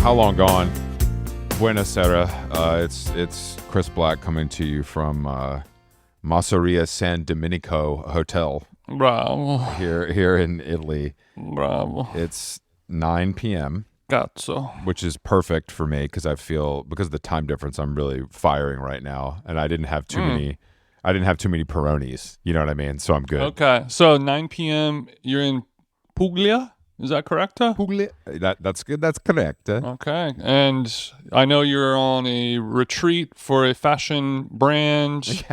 How long gone? Buenos Aires. It's Chris Black coming to you from Masseria San Domenico Hotel Bravo. here in Italy. Bravo. It's 9 p.m., Cazzo. which is perfect for me because I feel, because of the time difference, I'm really firing right now, and I didn't have too many Peronis. You know what I mean? So I'm good. Okay, so 9 p.m. You're in Puglia. Is that correct? That's good. That's correct. Okay, and I know you're on a retreat for a fashion brand.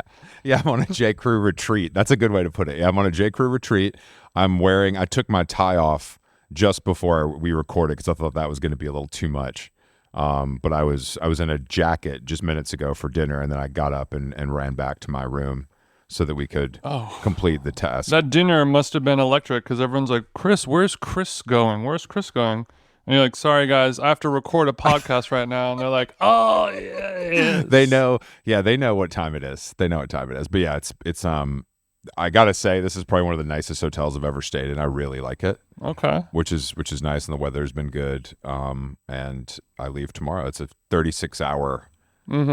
Yeah, I'm on a J. Crew retreat. That's a good way to put it. Yeah, I'm on a J. Crew retreat. I took my tie off just before we recorded because I thought that was going to be a little too much. But I was in a jacket just minutes ago for dinner, and then I got up and ran back to my room so that we could complete the task. That dinner must have been electric because everyone's like, Chris, where's Chris going? Where's Chris going? And you're like, sorry, guys, I have to record a podcast right now. And they're like, oh, yeah. They know what time it is. They know what time it is. But yeah, it's I gotta say, this is probably one of the nicest hotels I've ever stayed in. I really like it. Okay. Which is nice, and the weather's been good. And I leave tomorrow. It's a 36-hour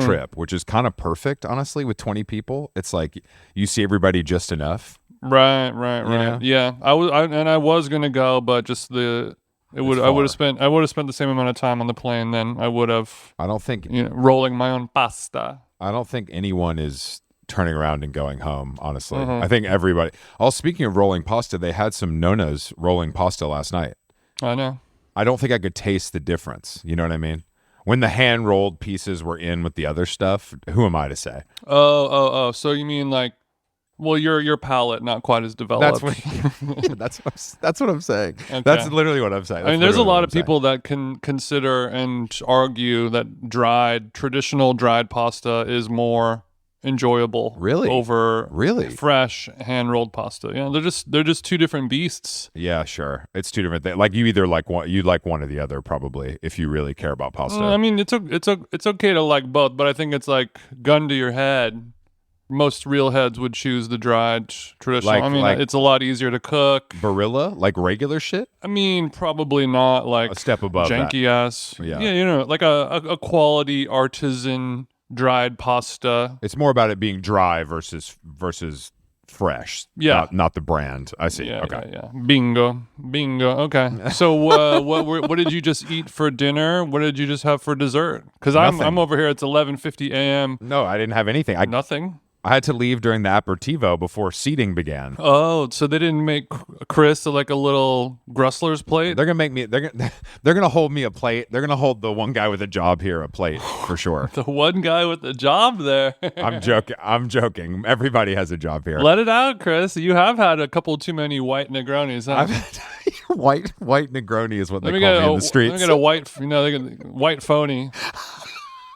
trip, which is kind of perfect, honestly. With 20 people, it's like you see everybody just enough. Right. know? Yeah, I was gonna go, but just I would have spent the same amount of time on the plane than I would have. I don't think rolling my own pasta. I don't think anyone is turning around and going home, honestly. I think everybody. Speaking of rolling pasta, they had some Nona's rolling pasta last night. I know. I don't think I could taste the difference. You know what I mean? When the hand rolled pieces were in with the other stuff, who am I to say? Oh. So you mean like, well, your palate not quite as developed. That's what I'm saying. Okay. That's literally what I'm saying. I mean, there's a lot of people that can consider and argue that traditional dried pasta is more enjoyable over fresh hand rolled pasta. Yeah, they're just two different beasts. Yeah, sure. It's two different things. Like you either like one or the other, probably, if you really care about pasta. I mean, it's okay to like both, but I think it's like gun to your head. Most real heads would choose the dried traditional. It's a lot easier to cook. Barilla, like regular shit? I mean, probably not like a step above janky that. ass. Yeah, like a quality artisan dried pasta. It's more about it being dry versus fresh. Yeah, not the brand. I see. Yeah, okay. Yeah. Bingo. Okay. So what did you just eat for dinner? What did you just have for dessert? Because I'm over here. It's 11:50 a.m. No, I didn't have anything. Nothing. I had to leave during the aperitivo before seating began. Oh, so they didn't make Chris like a little Grussler's plate? They're gonna make me. They're gonna hold me a plate. They're gonna hold the one guy with a job here a plate for sure. The one guy with a job there. I'm joking. Everybody has a job here. Let it out, Chris. You have had a couple too many white Negronis, huh? White Negroni is what they call me in the streets. They get a white phony.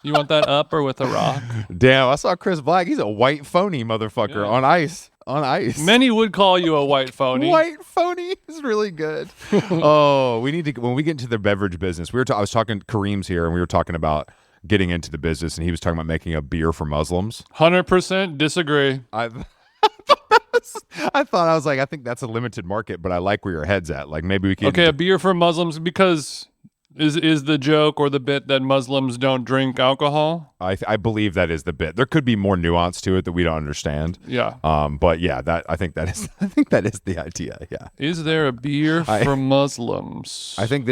You want that up or with a rock? Damn, I saw Chris Black. He's a white phony motherfucker on ice. On ice. Many would call you a white phony. White phony is really good. Oh, we need to, when we get into the beverage business, I was talking, Kareem's here, and we were talking about getting into the business, and he was talking about making a beer for Muslims. 100% disagree. I think that's a limited market, but I like where your head's at. Like maybe we can. Okay, a beer for Muslims because... Is the joke or the bit that Muslims don't drink alcohol? I believe that is the bit. There could be more nuance to it that we don't understand. Yeah. But yeah, I think that is the idea. Yeah. Is there a beer for Muslims? I think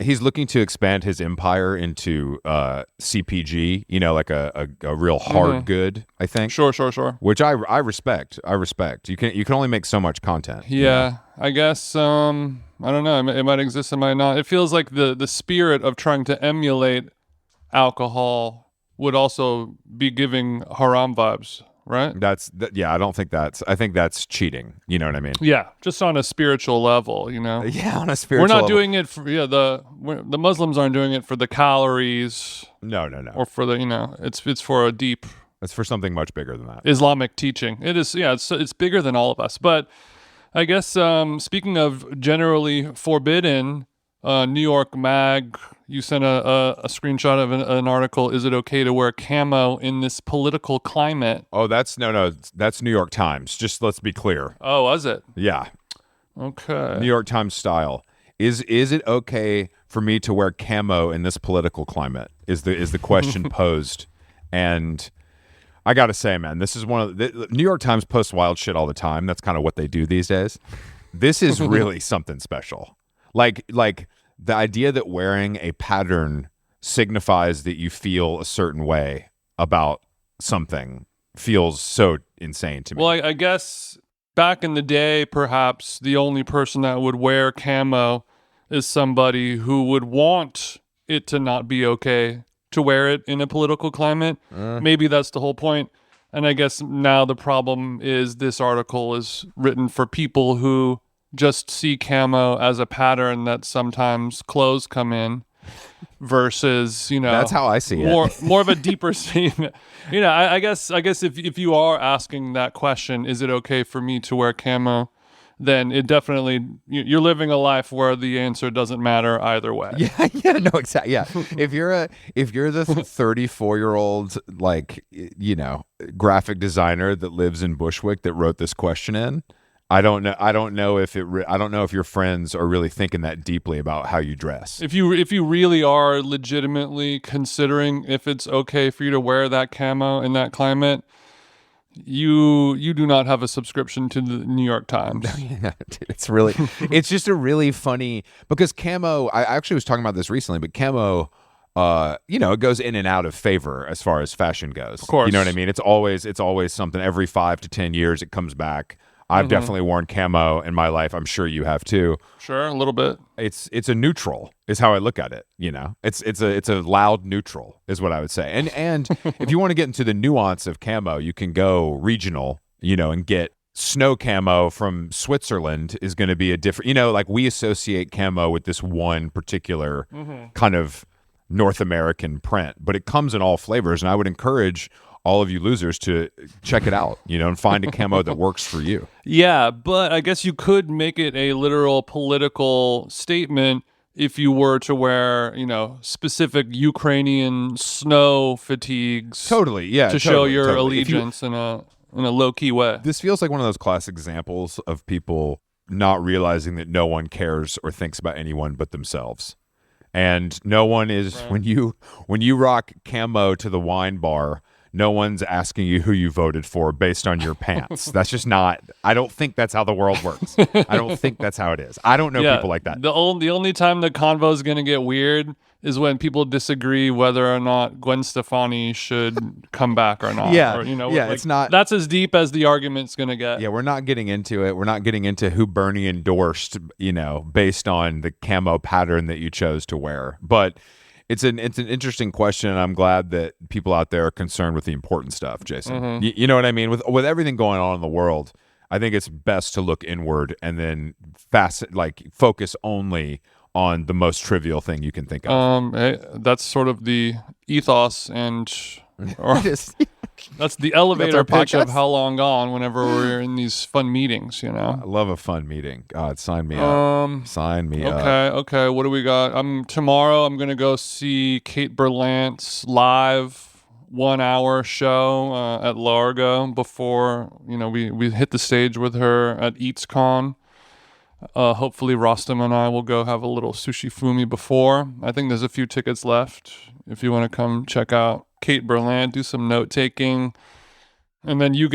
he's looking to expand his empire into CPG. You know, like a real hard good. I think. Sure. Which I respect. You can only make so much content. Yeah. You know? I guess. I don't know. It might exist. It might not. It feels like the spirit of trying to emulate alcohol would also be giving haram vibes, right? I don't think I think that's cheating. You know what I mean? Yeah, just on a spiritual level, you know. Yeah, on a spiritual level. We're not doing it for the Muslims aren't doing it for the calories. No. Or for the, it's for a deep. It's for something much bigger than that. Islamic teaching. It is. Yeah, it's bigger than all of us, but. I guess speaking of generally forbidden, New York Mag, you sent a screenshot of an article. Is it okay to wear camo in this political climate? Oh, that's New York Times. Just let's be clear. Oh, was it? Yeah. Okay. New York Times style. Is it okay for me to wear camo in this political climate? Is the question posed? And I gotta say, man, this is one of the New York Times posts wild shit all the time. That's kind of what they do these days. This is really something special. Like the idea that wearing a pattern signifies that you feel a certain way about something feels so insane to me. Well, I guess back in the day, perhaps the only person that would wear camo is somebody who would want it to not be okay to wear it in a political climate. Maybe that's the whole point. And I guess now the problem is this article is written for people who just see camo as a pattern that sometimes clothes come in versus, that's how I see it. More of a deeper statement. I guess if you are asking that question, is it okay for me to wear camo? Then it definitely, you're living a life where the answer doesn't matter either way. Yeah, no, exactly. Yeah, if you're the 34-year-old graphic designer that lives in Bushwick that wrote this question in, I don't know if your friends are really thinking that deeply about how you dress. If you really are legitimately considering if it's okay for you to wear that camo in that climate, you do not have a subscription to the New York Times. Yeah, dude, it's just a really funny, because camo, I actually was talking about this recently, but camo, it goes in and out of favor as far as fashion goes. Of course. You know what I mean? It's always something. Every 5 to 10 years it comes back. I've definitely worn camo in my life. I'm sure you have too. Sure, a little bit. It's a neutral is how I look at it. It's a loud neutral is what I would say. And if you want to get into the nuance of camo, you can go regional, and get snow camo from Switzerland is going to be a different. Like we associate camo with this one particular kind of North American print, but it comes in all flavors, and I would encourage all of you losers to check it out, and find a camo that works for you. Yeah, but I guess you could make it a literal political statement if you were to wear, specific Ukrainian snow fatigues. Totally, yeah. To show your allegiance in a low-key way. This feels like one of those classic examples of people not realizing that no one cares or thinks about anyone but themselves. And no one is, right. when you rock camo to the wine bar, no one's asking you who you voted for based on your pants. That's just not, I don't think that's how the world works. I don't think that's how it is. I don't know people like that. The only time the convo is going to get weird is when people disagree whether or not Gwen Stefani should come back or not. Yeah. Or, it's not. That's as deep as the argument's going to get. Yeah, we're not getting into it. We're not getting into who Bernie endorsed, based on the camo pattern that you chose to wear. But it's an interesting question, and I'm glad that people out there are concerned with the important stuff, Jason. You know what I mean? With everything going on in the world, I think it's best to look inward and then focus only on the most trivial thing you can think of. That's sort of the ethos that's the elevator pitch of How Long Gone whenever we're in these fun meetings, I love a fun meeting. God, sign me up. Sign me up. Okay. What do we got? Tomorrow I'm going to go see Kate Berlant's live 1-hour show at Largo before, we hit the stage with her at EatsCon. Hopefully Rostam and I will go have a little sushi fumi before. I think there's a few tickets left if you want to come check out Kate Berlant, do some note taking, and then you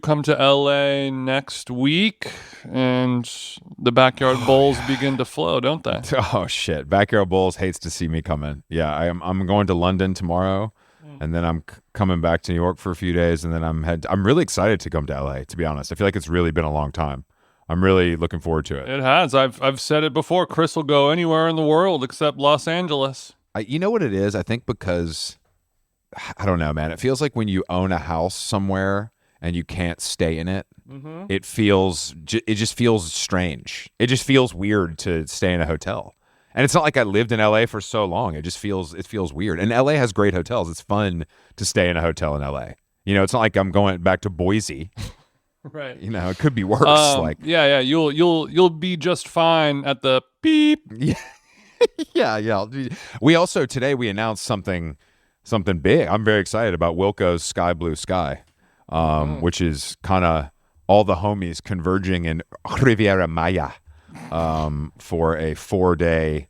come to LA next week, and the Backyard Bowls begin to flow, don't they? Oh shit! Backyard Bowls hates to see me coming. Yeah, I'm going to London tomorrow, and then I'm coming back to New York for a few days, and then I'm really excited to come to LA. To be honest, I feel like it's really been a long time. I'm really looking forward to it. It has. I've said it before. Chris will go anywhere in the world except Los Angeles. You know what it is? I think because I don't know, man. It feels like when you own a house somewhere and you can't stay in it, it just feels strange. It just feels weird to stay in a hotel. And it's not like I lived in LA for so long. It feels weird. And LA has great hotels. It's fun to stay in a hotel in LA. It's not like I'm going back to Boise. Right. It could be worse. Yeah. You'll be just fine at the beep. Yeah. We also today we announced something big. I'm very excited about Wilco's Sky Blue Sky, which is kind of all the homies converging in Riviera Maya. for a 4-day.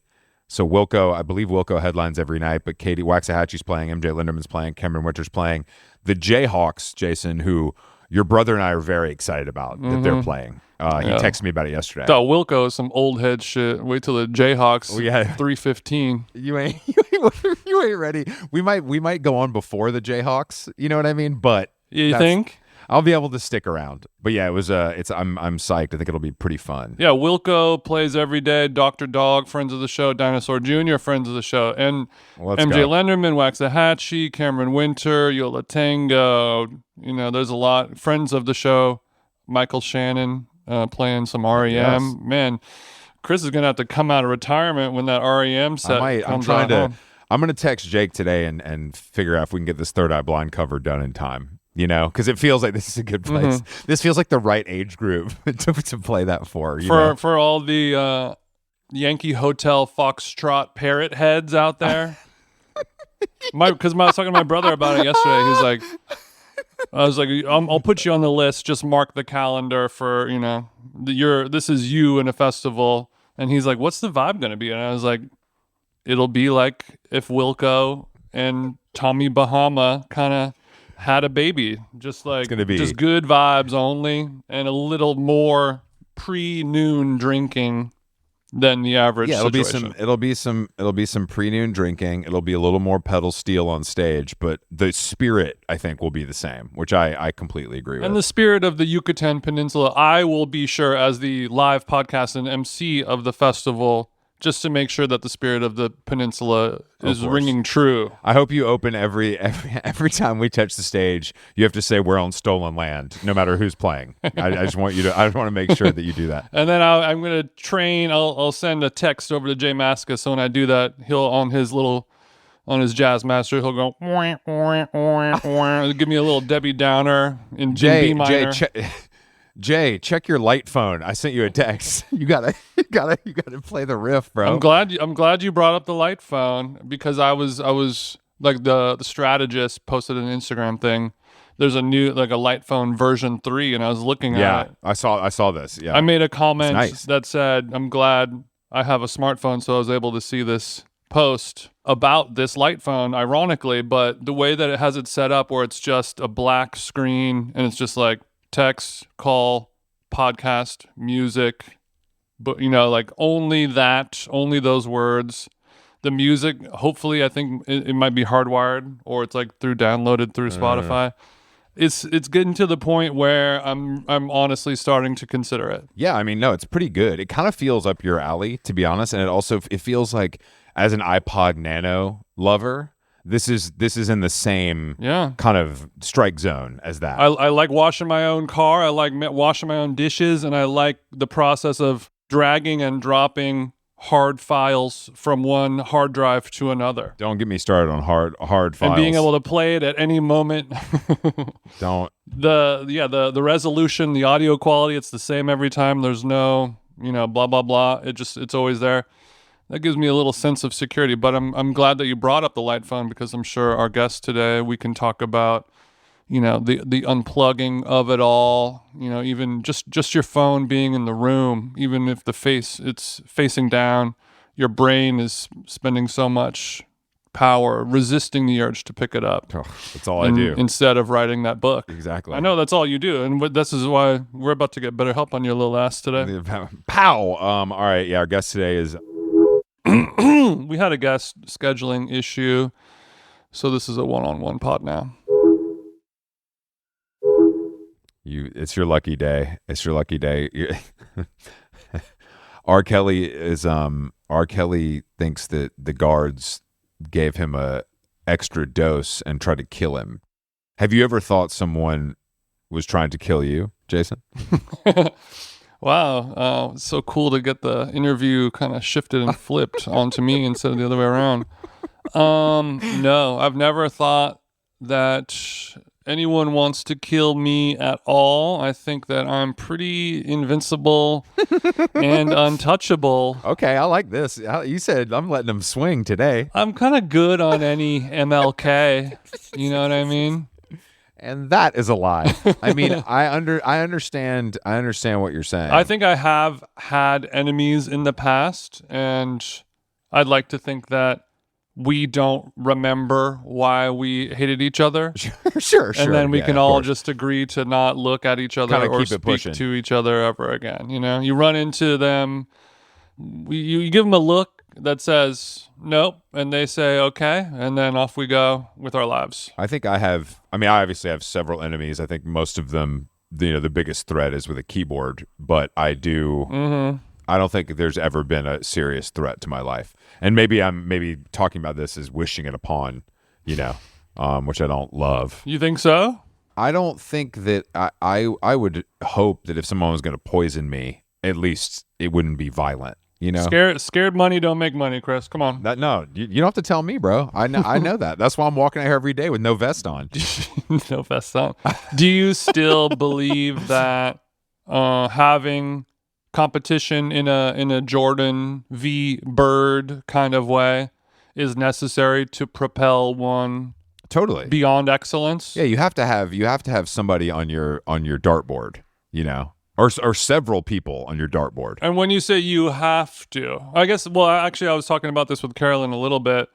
So I believe Wilco headlines every night, but Katie Waxahachie's playing, MJ Linderman's playing, Cameron Winter's playing. The Jayhawks, Jason, who your brother and I are very excited about that they're playing. He texted me about it yesterday. That Wilco is some old head shit. Wait till the Jayhawks 3:15. You ain't ready. We might go on before the Jayhawks. You know what I mean? But You think? I'll be able to stick around. But yeah, I'm psyched. I think it'll be pretty fun. Yeah, Wilco plays every day. Dr. Dog, friends of the show. Dinosaur Jr., friends of the show. And MJ Lenderman, Waxahachie, Cameron Winter, Yola Tango. You know, there's a lot. Friends of the show. Michael Shannon playing some REM. Yes. Man, Chris is going to have to come out of retirement when that REM set comes out. I'm going to text Jake today and figure out if we can get this Third Eye Blind cover done in time. You know, because it feels like this is a good place. This feels like the right age group to play that for. For all the Yankee Hotel Foxtrot parrot heads out there. Because I was talking to my brother about it yesterday. He's like, I was like, I'll put you on the list. Just mark the calendar for, you know, this is you in a festival. And he's like, what's the vibe going to be? And I was like, it'll be like if Wilco and Tommy Bahama kind of had a baby, just like just good vibes only, and a little more pre-noon drinking than the average situation. It'll be some pre-noon drinking. It'll be a little more pedal steel on stage, but the spirit I think will be the same, which I completely agree with. And the spirit of the Yucatan Peninsula, I will be sure as the live podcast and MC of the festival, just to make sure that the spirit of the peninsula is ringing true. I hope you open every time we touch the stage, you have to say we're on stolen land, no matter who's playing. I just want to make sure that you do that. And then I'm going to train. I'll send a text over to Jay Masca. So when I do that, he'll on his Jazz Master, he'll go wah, wah, wah, wah, give me a little Debbie Downer in B minor. Jay, check your light phone. I sent you a text. You gotta play the riff, bro. I'm glad you brought up the light phone, because I was like the strategist posted an Instagram thing. There's a new a light phone version 3, and I was looking at it. I saw this. Yeah, I made a comment that said, I'm glad I have a smartphone, so I was able to see this post about this light phone, ironically, but the way that it has it set up, where it's just a black screen and it's just like text, call, podcast, music, but only those words. The music, hopefully, I think it might be hardwired, or it's like downloaded through Spotify. It's getting to the point where I'm honestly starting to consider it. Yeah, I mean, no, it's pretty good. It kind of feels up your alley, to be honest, and it feels like, as an iPod Nano lover, this is in the same kind of strike zone as that. I like washing my own car. I like washing my own dishes, and I like the process of dragging and dropping hard files from one hard drive to another. Don't get me started on hard files. And being able to play it at any moment. Don't. The resolution, the audio quality, it's the same every time. There's no, blah blah blah. It's always there. That gives me a little sense of security, but I'm glad that you brought up the light phone, because I'm sure our guest today, we can talk about, the unplugging of it all, even just your phone being in the room, even if it's facing down, your brain is spending so much power resisting the urge to pick it up. Oh, that's all I do. Instead of writing that book. Exactly. I know that's all you do, and this is why we're about to get better help on your little ass today. Pow! All right, yeah, our guest today is... We had a guest scheduling issue, so this is a one-on-one pod now. It's your lucky day. It's your lucky day. R. Kelly thinks that the guards gave him a extra dose and tried to kill him. Have you ever thought someone was trying to kill you, Jason? Wow, it's so cool to get the interview kind of shifted and flipped onto me instead of the other way around. No, I've never thought that anyone wants to kill me at all. I think that I'm pretty invincible and untouchable. Okay, I like this. You said I'm letting them swing today. I'm kind of good on any MLK. You know what I mean? And that is a lie. I mean, I understand what you're saying. I think I have had enemies in the past, and I'd like to think that we don't remember why we hated each other. Sure. And then we Yeah, can of all course. just agree to not look at each other Kinda or keep it speak pushing. to each other ever again. You know, you run into them, you give them a look that says nope, and they say okay, and then off we go with our lives. I think I obviously have several enemies. I think most of them, the biggest threat is with a keyboard, but I don't think there's ever been a serious threat to my life. And maybe I'm talking about this as wishing it upon, which I don't love. You think so? I don't think that I would hope that if someone was going to poison me, at least it wouldn't be violent. Scared money don't make money, Chris. Come on. No, you don't have to tell me, bro. I know that. That's why I'm walking out here every day with no vest on. No vest on. Do you still believe that having competition in a Jordan v. Bird kind of way is necessary to propel one Totally beyond excellence? Yeah, you have to have somebody on your dartboard, or several people on your dartboard. And when you say you have to, I guess, well, actually, I was talking about this with Carolyn a little bit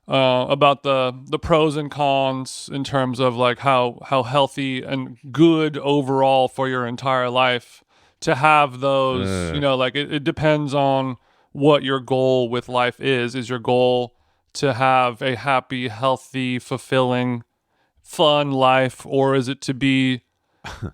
about the pros and cons in terms of like how healthy and good overall for your entire life to have those, like it depends on what your goal with life is. Is your goal to have a happy, healthy, fulfilling, fun life, or is it to be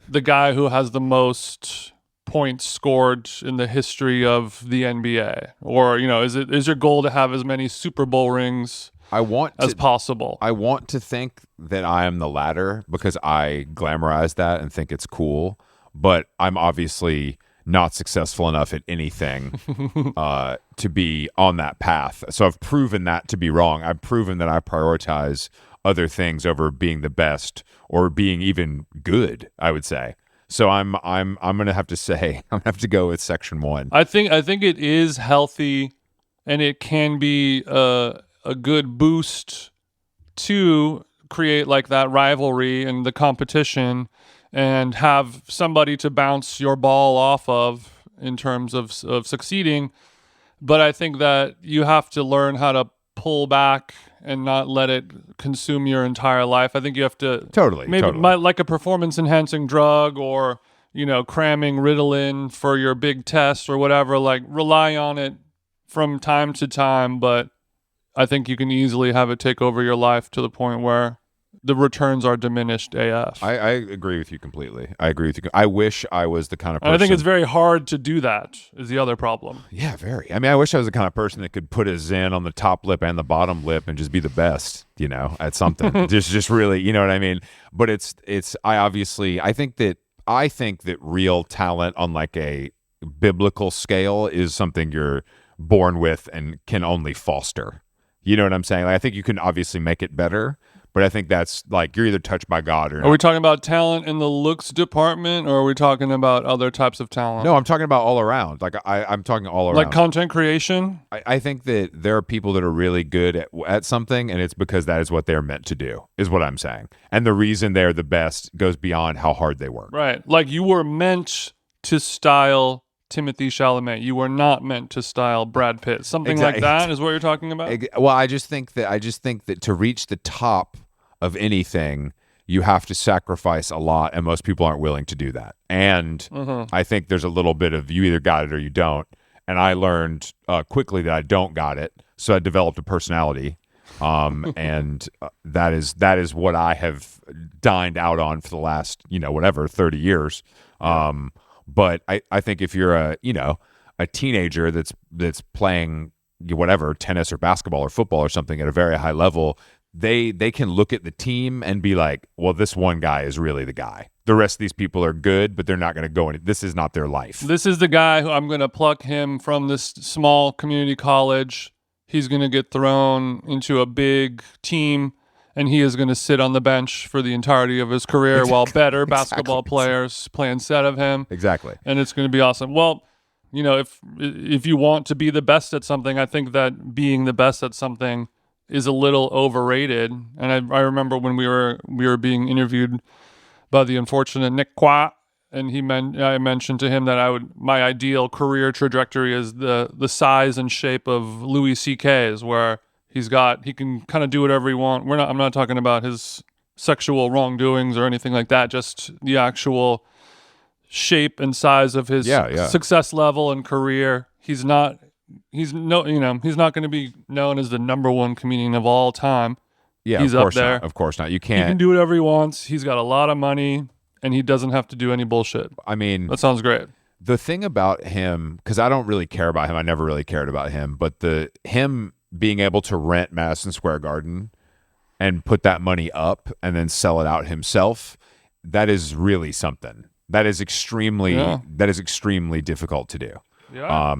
the guy who has the most points scored in the history of the NBA? Or, is your goal to have as many Super Bowl rings as possible? I want to think that I am the latter because I glamorize that and think it's cool, but I'm obviously not successful enough at anything to be on that path. So I've proven that to be wrong. I've proven that I prioritize other things over being the best or being even good, I would say. So I'm going to have to say I'm going to have to go with section 1. I think it is healthy, and it can be a good boost to create like that rivalry and the competition and have somebody to bounce your ball off of in terms of succeeding. But I think that you have to learn how to pull back and not let it consume your entire life. I think you have to totally like a performance enhancing drug or cramming Ritalin for your big test or whatever, like rely on it from time to time, but I think you can easily have it take over your life to the point where the returns are diminished AF. I agree with you completely. I agree with you. I wish I was the kind of person. And I think it's very hard to do that is the other problem. Yeah, very. I mean, I wish I was the kind of person that could put a Zen on the top lip and the bottom lip and just be the best, at something. just really, you know what I mean? But I think that real talent on like a biblical scale is something you're born with and can only foster. You know what I'm saying? Like, I think you can obviously make it better. But I think that's like you're either touched by God or not. Are we talking about talent in the looks department, or are we talking about other types of talent? No, I'm talking about all around. Like I'm talking all around. Like content creation? I think that there are people that are really good at something, and it's because that is what they're meant to do, is what I'm saying. And the reason they're the best goes beyond how hard they work. Right. Like you were meant to style Timothy Chalamet. You were not meant to style Brad Pitt. Something like that is what you're talking about? Well, I just think that to reach the top of anything, you have to sacrifice a lot, and most people aren't willing to do that. And I think there's a little bit of you either got it or you don't. And I learned quickly that I don't got it, so I developed a personality, and that is what I have dined out on for the last 30 years. But I think if you're a teenager that's playing tennis or basketball or football or something at a very high level, they can look at the team and be like, well, this one guy is really the guy. The rest of these people are good, but they're not going to go in. This is not their life. This is the guy who I'm going to pluck him from this small community college. He's going to get thrown into a big team, and he is going to sit on the bench for the entirety of his career while better basketball players play instead of him. Exactly. And it's going to be awesome. Well, if you want to be the best at something, I think that being the best at something is a little overrated. And I remember when we were being interviewed by the unfortunate Nick Qua, and I mentioned to him that my ideal career trajectory is the size and shape of Louis C.K.'s, where he can kind of do whatever he wants. I'm not talking about his sexual wrongdoings or anything like that, just the actual shape and size of his success level and career. He's not going to be known as the number one comedian of all time. Yeah, he's of course up there. not. Of course not. You He can't. can do whatever he wants. He's got a lot of money, and he doesn't have to do any bullshit. I mean, That sounds great. the thing about him, because I don't really care about him. I never really cared about him, but him being able to rent Madison Square Garden and put that money up and then sell it out himself, that is really something. That is extremely difficult to do. Yeah.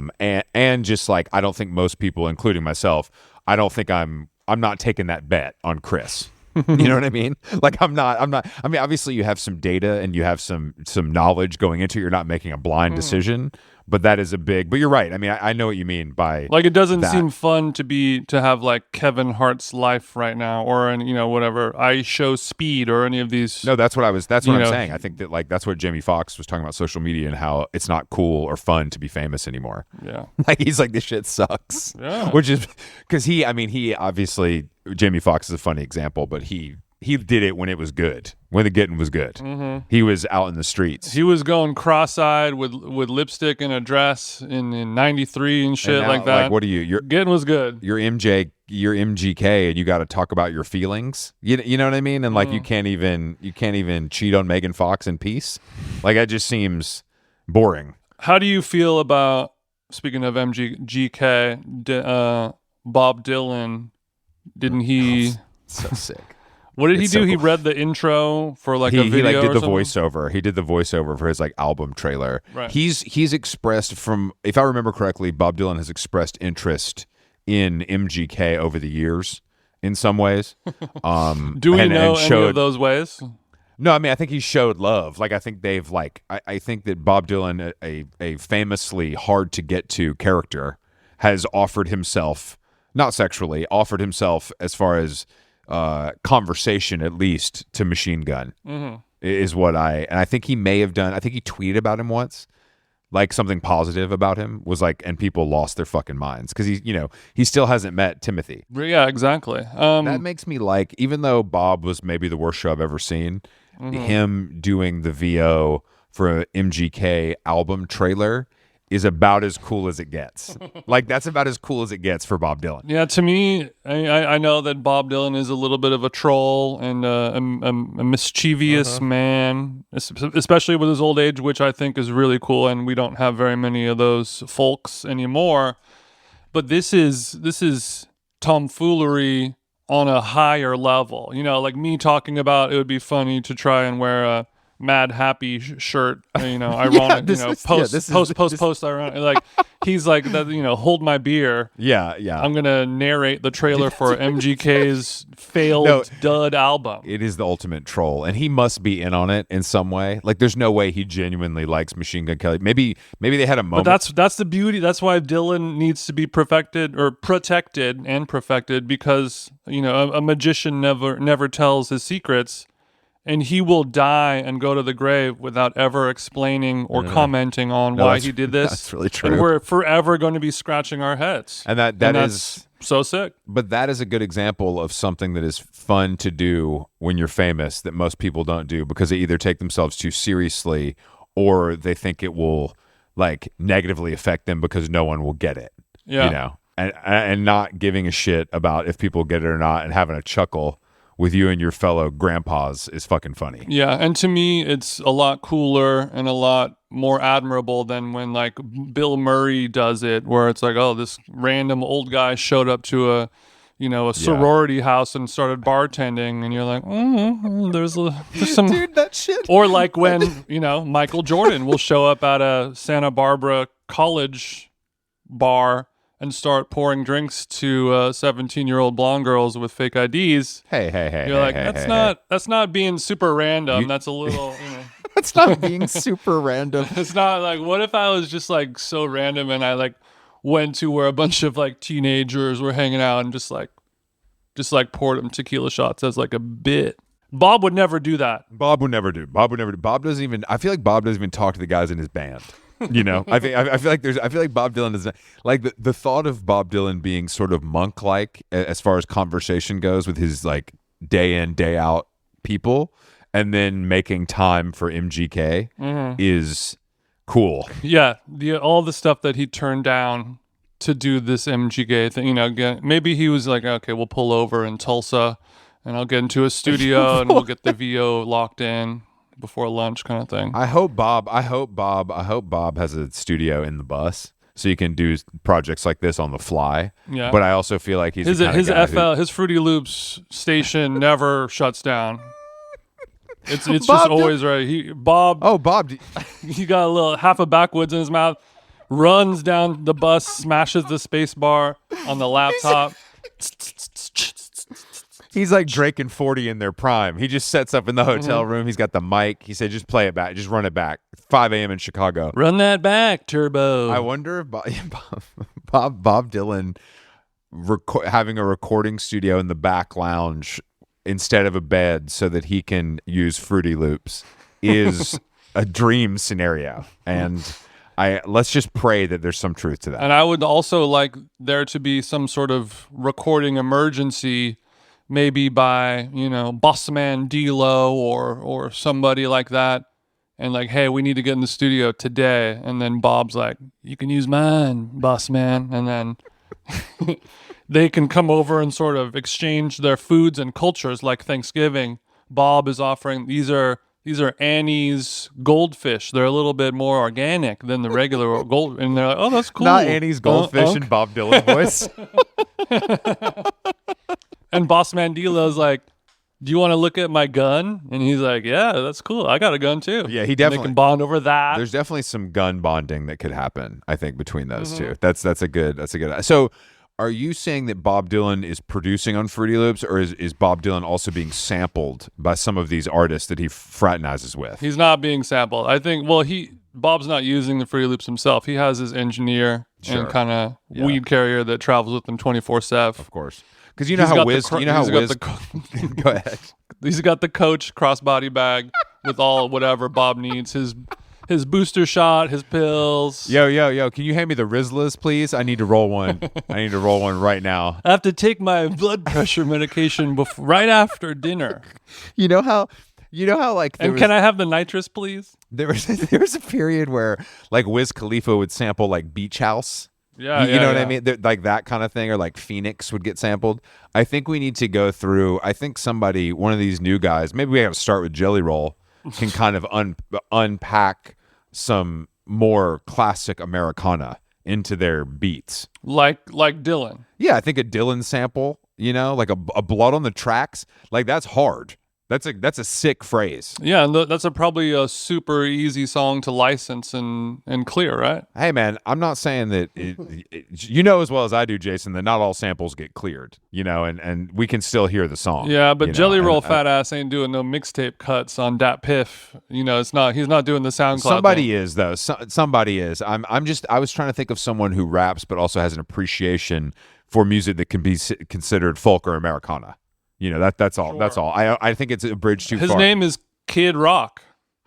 And just like, I don't think most people, including myself, I don't think I'm not taking that bet on Chris. You know what I mean? Like, I'm not, I mean, obviously you have some data and you have some knowledge going into it. You're not making a blind decision, but that is but you're right. I mean, I know what you mean by like, it doesn't that. seem fun to have like Kevin Hart's life right now, or whatever, I Show Speed, or any of these. No, that's what I'm saying. I think that, like, that's what Jamie Foxx was talking about social media and how it's not cool or fun to be famous anymore. Yeah. Like, he's like, this shit sucks. Yeah. Which is because he obviously, Jamie Foxx is a funny example, but he did it when it was good, when the getting was good. Mm-hmm. He was out in the streets. He was going cross-eyed with lipstick and a dress in '93 and shit, And now, like that. Like, what are you? You're Getting was good. You're MGK, and you got to talk about your feelings. You know what I mean? And like, you can't even cheat on Megan Fox in peace. Like, that just seems boring. How do you feel about, speaking of MGK, Bob Dylan? Didn't he? So sick. What did he It's do? so He cool. read the intro for like a He video. like did or the something? voiceover. He did the voiceover for his like album trailer. Right. He's expressed, from, if I remember correctly, Bob Dylan has expressed interest in MGK over the years in some ways. Do we and know any showed, of those ways? No, I mean, I think he showed love. Like, I think they've like, I think that Bob Dylan, a famously hard to get to character, has offered himself, not sexually, offered himself as far as conversation, at least, to Machine Gun. Mm-hmm. Is what and I think he may have done. I think he tweeted about him once, like something positive about him, was like, and people lost their fucking minds because he still hasn't met Timothy. Yeah, exactly. That makes me like, even though Bob was maybe the worst show I've ever seen, him doing the VO for a MGK album trailer is about as cool as it gets. Like, that's about as cool as it gets for Bob Dylan. Yeah, to me, I know that Bob Dylan is a little bit of a troll and a mischievous man, especially with his old age, which I think is really cool. And we don't have very many of those folks anymore. But this is tomfoolery on a higher level. Like me talking about, it would be funny to try and wear a Mad Happy shirt, ironic, post ironic. Like, he's like that, hold my beer. Yeah. I'm gonna narrate the trailer for MGK's failed dud album. It is the ultimate troll, and he must be in on it in some way. Like, there's no way he genuinely likes Machine Gun Kelly. Maybe they had a moment. But that's the beauty. That's why Dylan needs to be protected, because a magician never tells his secrets. And he will die and go to the grave without ever explaining or commenting on why he did this. That's really true. And we're forever going to be scratching our heads. And that's so sick. But that is a good example of something that is fun to do when you're famous that most people don't do, because they either take themselves too seriously or they think it will like negatively affect them because no one will get it. Yeah. And not giving a shit about if people get it or not, and having a chuckle with you and your fellow grandpas is fucking funny. Yeah, and to me, it's a lot cooler and a lot more admirable than when like Bill Murray does it, where it's like, oh, this random old guy showed up to a sorority house and started bartending, and you're like, there's some Dude, that shit. Or like when Michael Jordan will show up at a Santa Barbara college bar and start pouring drinks to 17-year-old blonde girls with fake IDs. Hey. You're like, that's not being super random. That's a little, That's not being super random. It's not like, what if I was just like so random and I like went to where a bunch of like teenagers were hanging out and just like just like poured him tequila shots as like a bit. Bob would never do that. Bob would never do. Bob doesn't even. I feel like Bob doesn't even talk to the guys in his band. You know, I feel like Bob Dylan doesn't like the thought of Bob Dylan being sort of monk-like as far as conversation goes with his like day in day out people, and then making time for MGK is cool. Yeah, all the stuff that he turned down to do this MGK thing. You know, again, maybe he was like, okay, we'll pull over in Tulsa, and I'll get into a studio, and we'll get the VO locked in before lunch, kind of thing. I hope Bob has a studio in the bus so you can do projects like this on the fly. Yeah, but I also feel like he's his the kind of guy who, his Fruity Loops station never shuts down. It's just Bob always right. Bob, he got a little half a backwoods in his mouth, runs down the bus, smashes the space bar on the laptop. He's like Drake and 40 in their prime. He just sets up in the hotel room. He's got the mic. He said, just play it back. Just run it back. 5 a.m. in Chicago. Run that back, Turbo. I wonder if Bob Dylan having a recording studio in the back lounge instead of a bed so that he can use Fruity Loops is a dream scenario. And let's just pray that there's some truth to that. And I would also like there to be some sort of recording emergency, maybe by, you know, Bossman D-Lo or somebody like that. And like, hey, we need to get in the studio today. And then Bob's like, you can use mine, boss man. And then they can come over and sort of exchange their foods and cultures like Thanksgiving. Bob is offering, these are Annie's goldfish. They're a little bit more organic than the regular gold. And they're like, oh, that's cool. Not Annie's goldfish in Bob Dylan voice. And Boss Man D-Lo's like, do you want to look at my gun? And he's like, yeah, that's cool. I got a gun too. Yeah, he definitely they can bond over that. There's definitely some gun bonding that could happen, I think, between those two. That's a good. So, are you saying that Bob Dylan is producing on Fruity Loops, or is Bob Dylan also being sampled by some of these artists that he fraternizes with? He's not being sampled. I think. Well, Bob's not using the Fruity Loops himself. He has his engineer and kind of weed carrier that travels with him 24/7. Of course. Because you know how Wiz. Go ahead. He's got the Coach crossbody bag with all whatever Bob needs. His booster shot, his pills. Yo. Can you hand me the Rizlas, please? I need to roll one. Right now. I have to take my blood pressure medication right after dinner. You know how like. And can I have the nitrous, please? There was a period where like Wiz Khalifa would sample like Beach House. Yeah, you know what I mean? Like that kind of thing, or like Phoenix would get sampled. I think we need to go through. I think one of these new guys, maybe we have to start with Jelly Roll, can kind of unpack some more classic Americana into their beats, like Dylan. Yeah, I think a Dylan sample, you know, like a Blood on the Tracks, like that's hard. That's a sick phrase. Yeah, and that's probably a super easy song to license and clear, right? Hey, man, I'm not saying that you know as well as I do, Jason, that not all samples get cleared, you know, and we can still hear the song. Yeah, but Jelly Roll Fat Ass ain't doing no mixtape cuts on Dat Piff. You know, he's not doing the SoundCloud. Somebody is though. Somebody is. I was trying to think of someone who raps but also has an appreciation for music that can be considered folk or Americana. You know, that's all. Sure. That's all. I think it's a bridge too far. His name is Kid Rock.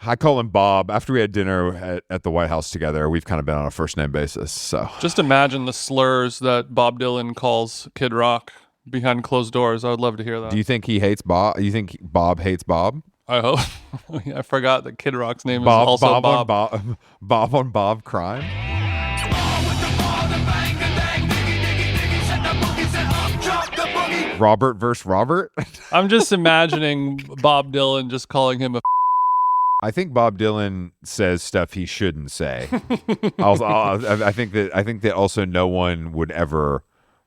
I call him Bob. After we had dinner at the White House together, we've kind of been on a first name basis. So just imagine the slurs that Bob Dylan calls Kid Rock behind closed doors. I would love to hear that. Do you think he hates Bob? Do you think Bob hates Bob? I hope. I forgot that Kid Rock's name is also Bob. Bob on Bob crime. Robert versus Robert. I'm just imagining Bob Dylan just calling him a. I think Bob Dylan says stuff he shouldn't say. I think that also no one would ever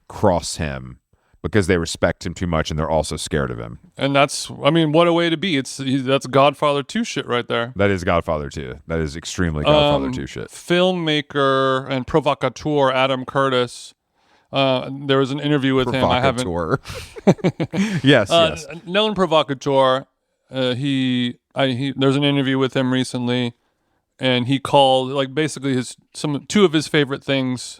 cross him because they respect him too much and they're also scared of him. And what a way to be. That's Godfather 2 shit right there. That is Godfather 2. That is extremely Godfather 2 shit. Filmmaker and provocateur Adam Curtis. There was an interview with him. I haven't. Yes. Known provocateur. There's an interview with him recently, and he called like basically two of his favorite things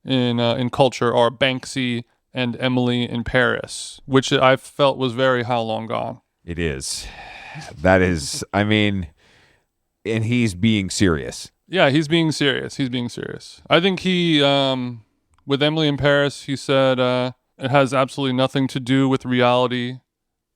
in culture are Banksy and Emily in Paris, which I felt was very How Long Gone. It is. That is, I mean, and he's being serious. Yeah, he's being serious. I think he, with Emily in Paris, he said it has absolutely nothing to do with reality,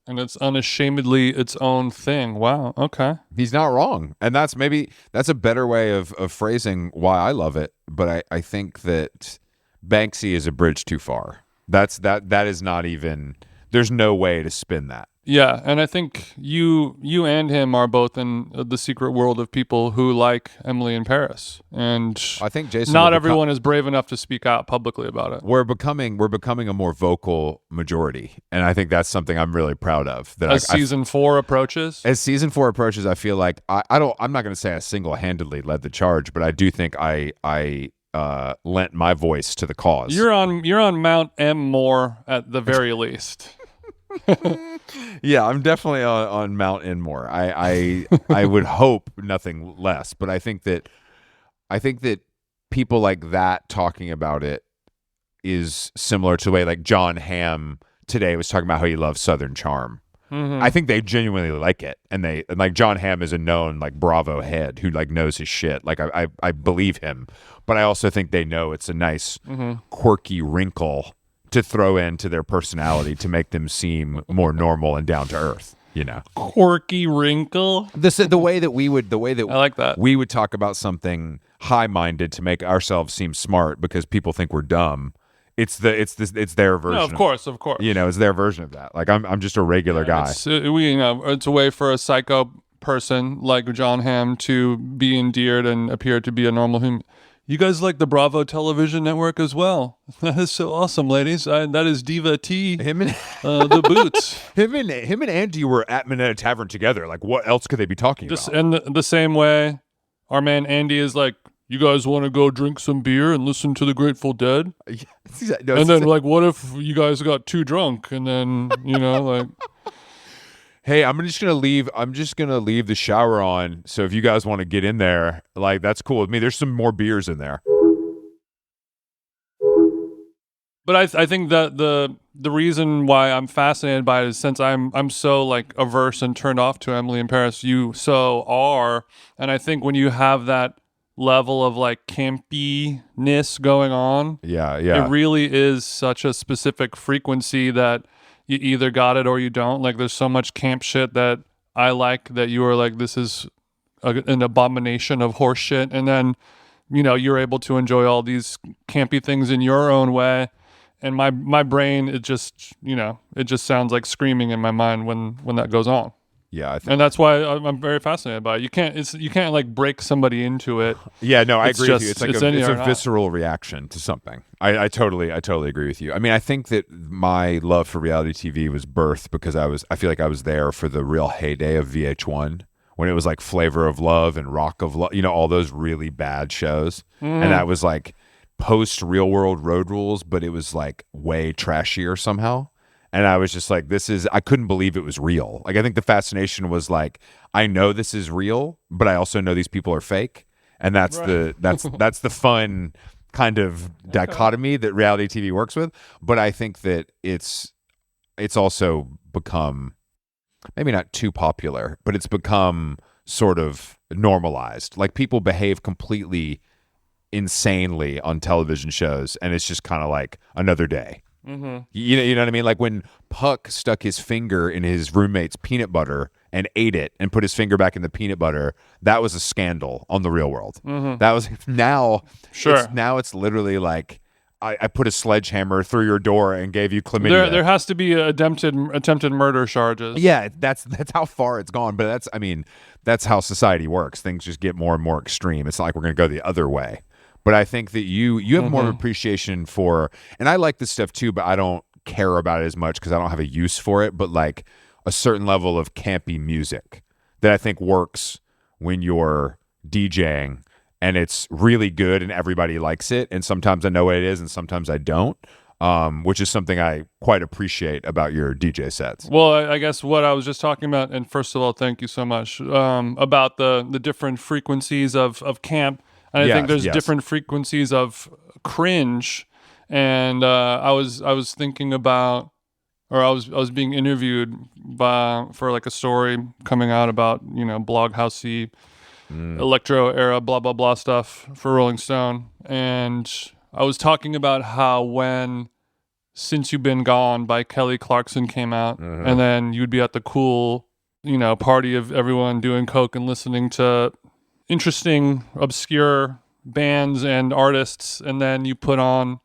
and it's unashamedly its own thing. Wow. Okay. He's not wrong. And that's a better way of phrasing why I love it. But I think that Banksy is a bridge too far. That is not even, there's no way to spin that. Yeah, and I think you and him are both in the secret world of people who like Emily in Paris, and I think Jason. Not everyone is brave enough to speak out publicly about it. We're becoming a more vocal majority, and I think that's something I'm really proud of. That as season 4 approaches, I feel like I'm not going to say I single-handedly led the charge, but I do think I lent my voice to the cause. You're on Mount M more at the very least. Yeah, I'm definitely on Mount Enmore. I would hope nothing less, but I think that people like that talking about it is similar to the way like John Hamm today was talking about how he loves Southern Charm. Mm-hmm. I think they genuinely like it, and like John Hamm is a known like Bravo head who like knows his shit. Like I believe him, but I also think they know it's a nice quirky wrinkle to throw into their personality to make them seem more normal and down to earth, you know. Quirky wrinkle. The way that I like that. We would talk about something high-minded to make ourselves seem smart because people think we're dumb. It's their version. No, of course. You know, it's their version of that. Like I'm just a regular guy. It's a way for a psycho person like John Hamm to be endeared and appear to be a normal human. You guys like the Bravo television network as well. That is so awesome, ladies. That is Diva T. Him and the Boots. Him and Andy were at Minetta Tavern together. Like, what else could they be talking about? And the same way, our man Andy is like, you guys want to go drink some beer and listen to the Grateful Dead? And then, like, what if you guys got too drunk? And then, like... Hey, I'm just gonna leave the shower on. So if you guys want to get in there, like that's cool with me. There's some more beers in there. But I think that the reason why I'm fascinated by it is since I'm so like averse and turned off to Emily in Paris, you so are, and I think when you have that level of like campiness going on, yeah, it really is such a specific frequency that you either got it or you don't. Like, there's so much camp shit that I like that you are like, this is an abomination of horse shit. And then, you're able to enjoy all these campy things in your own way. And my brain, it just sounds like screaming in my mind when that goes on. Yeah, and that's why I'm very fascinated by it. You can't like break somebody into it. Yeah, no, I agree with you. It's like it's a not. Visceral reaction to something. I totally agree with you. I mean, I think that my love for reality TV was birthed because I feel like I was there for the real heyday of VH1 when it was like Flavor of Love and Rock of Love, all those really bad shows, and that was like post Real World Road Rules, but it was like way trashier somehow. And I was just like, I couldn't believe it was real. Like, I think the fascination was like, I know this is real, but I also know these people are fake. And that's right. that's the fun kind of dichotomy that reality TV works with. But I think that it's also become maybe not too popular, but it's become sort of normalized. Like, people behave completely insanely on television shows, and it's just kind of like another day. Mm-hmm. You know what I mean? Like when Puck stuck his finger in his roommate's peanut butter and ate it and put his finger back in the peanut butter, that was a scandal on The Real World. Mm-hmm. That was now it's literally like I put a sledgehammer through your door and gave you chlamydia. There has to be attempted murder charges. Yeah, that's how far it's gone. But that's how society works. Things just get more and more extreme. It's not like we're going to go the other way. But I think that you have more of appreciation for, and I like this stuff too, but I don't care about it as much because I don't have a use for it, but like a certain level of campy music that I think works when you're DJing and it's really good and everybody likes it. And sometimes I know what it is and sometimes I don't, which is something I quite appreciate about your DJ sets. Well, I guess what I was just talking about, and first of all, thank you so much, about the different frequencies of camp. And I think there's different frequencies of cringe. and I was thinking about, or I was being interviewed for like a story coming out about Bloghousey electro era blah blah blah stuff for Rolling Stone, and I was talking about how when Since You've Been Gone by Kelly Clarkson came out, and then you'd be at the cool party of everyone doing coke and listening to interesting obscure bands and artists, and then you put on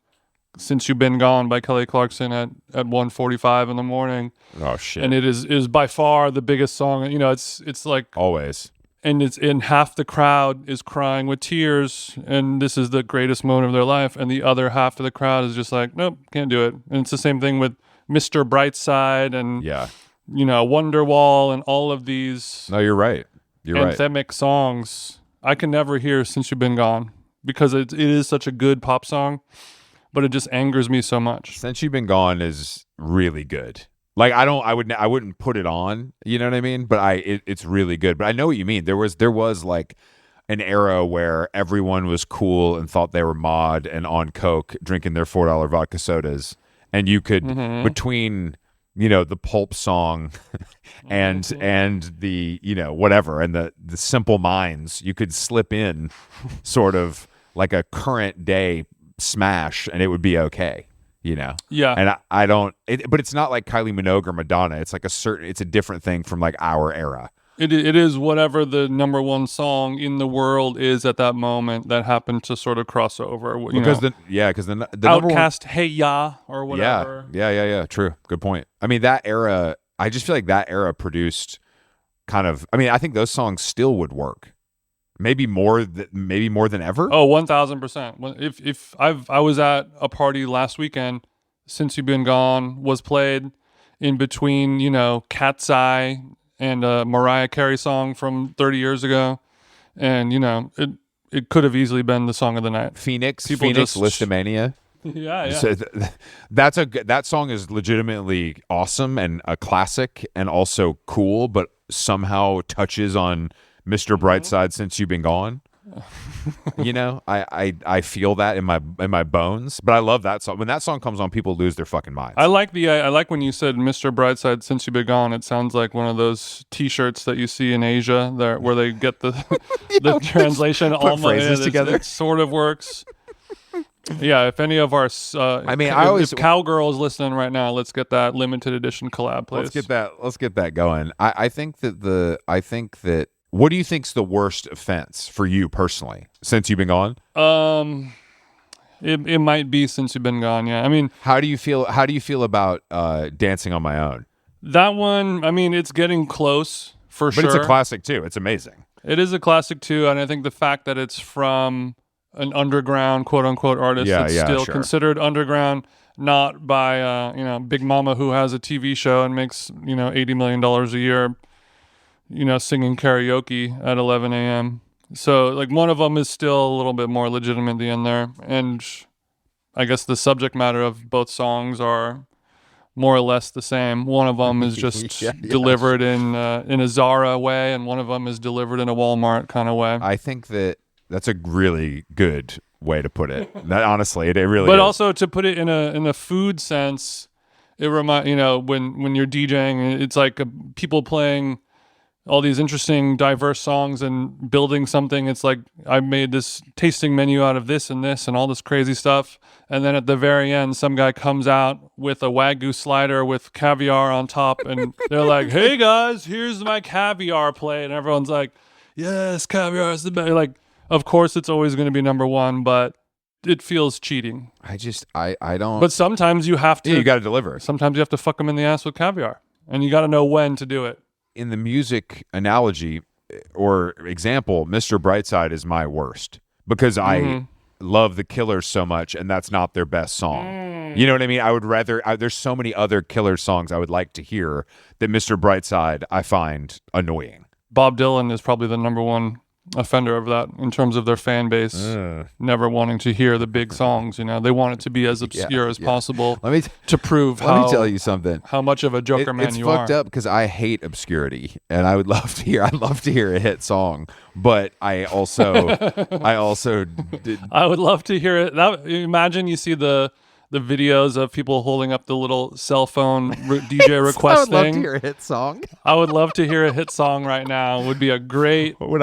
Since You've Been Gone by Kelly Clarkson at 1:45 in the morning, Oh shit. and it is by far the biggest song. It's like, Always. and it's in half the crowd is crying with tears, and this is the greatest moment of their life, and the other half of the crowd is just like, nope, can't do it. And it's the same thing with Mr. Brightside and Yeah. Wonderwall and all of these No, you're right. You're right. anthemic songs. I can never hear Since You've Been Gone because it is such a good pop song, but it just angers me so much. Since You've Been Gone is really good. Like I wouldn't put it on, you know what I mean? But it's really good. But I know what you mean. There was like an era where everyone was cool and thought they were mod and on coke, drinking their $4 vodka sodas, and you could between the Pulp song and the whatever and the Simple Minds, you could slip in sort of like a current day smash and it would be okay. Yeah. And I don't but it's not like Kylie Minogue or Madonna. It's like it's a different thing from like our era. It is whatever the number one song in the world is at that moment that happened to sort of cross over. Because the Outkast, Hey Ya, or whatever. Yeah. True. Good point. I mean, that era, I just feel like that era produced kind of, I mean, I think those songs still would work. Maybe more than ever. Oh, 1,000%. If I was at a party last weekend, Since You've Been Gone was played in between, Cat's Eye and a Mariah Carey song from 30 years ago, and it could have easily been the song of the night. Phoenix just Listomania. Yeah. So that song is legitimately awesome and a classic and also cool, but somehow touches on Mr. Brightside Since You've Been Gone. I feel that in my bones, but I love that song. When that song comes on, people lose their fucking minds. I like when you said Mr. Brightside Since You've Been Gone. It sounds like one of those T-shirts that you see in Asia there, where they get the the translation all phrases together. It sort of works. Yeah, if any of our, if Cowgirl's listening right now, let's get that limited edition collab, please. Let's get that going. I think that. What do you think's the worst offense for you personally since you've been gone? It might be Since You've Been Gone. Yeah, I mean, how do you feel about Dancing on My Own? That one, I mean, it's getting close for sure. But it's a classic too. It's amazing. It is a classic too, and I think the fact that it's from an underground quote unquote artist that's still considered underground, not by Big Mama who has a TV show and makes $80 million a year. Singing karaoke at 11 a.m. So, like, one of them is still a little bit more legitimate in there. And I guess the subject matter of both songs are more or less the same. One of them is just delivered in a Zara way, and one of them is delivered in a Walmart kind of way. I think that's a really good way to put it. Honestly, it really but is. Also, to put it in a food sense, it reminds, when you're DJing, it's like people playing all these interesting, diverse songs and building something. It's like, I made this tasting menu out of this and all this crazy stuff. And then at the very end, some guy comes out with a Wagyu slider with caviar on top. And they're like, hey guys, here's my caviar plate. And everyone's like, yes, caviar is the best. Like, of course it's always going to be number one, but it feels cheating. I don't. But sometimes you have to. Yeah, you got to deliver. Sometimes you have to fuck them in the ass with caviar. And you got to know when to do it. In the music analogy or example, Mr. Brightside is my worst because I love the Killers so much, and that's not their best song. You know what I mean? I would rather. There's so many other Killers songs I would like to hear that Mr. Brightside I find annoying. Bob Dylan is probably the number one offender of that in terms of their fan base never wanting to hear the big songs. They want it to be as obscure as possible to prove let me tell you something, how much of a Joker man you are. It's fucked up because I hate obscurity and I'd love to hear a hit song, but I also I would love to hear it. Imagine you see the the videos of people holding up the little cell phone DJ request I would love thing. to hear a hit song. I would love to hear a hit song right now. It would be a great. When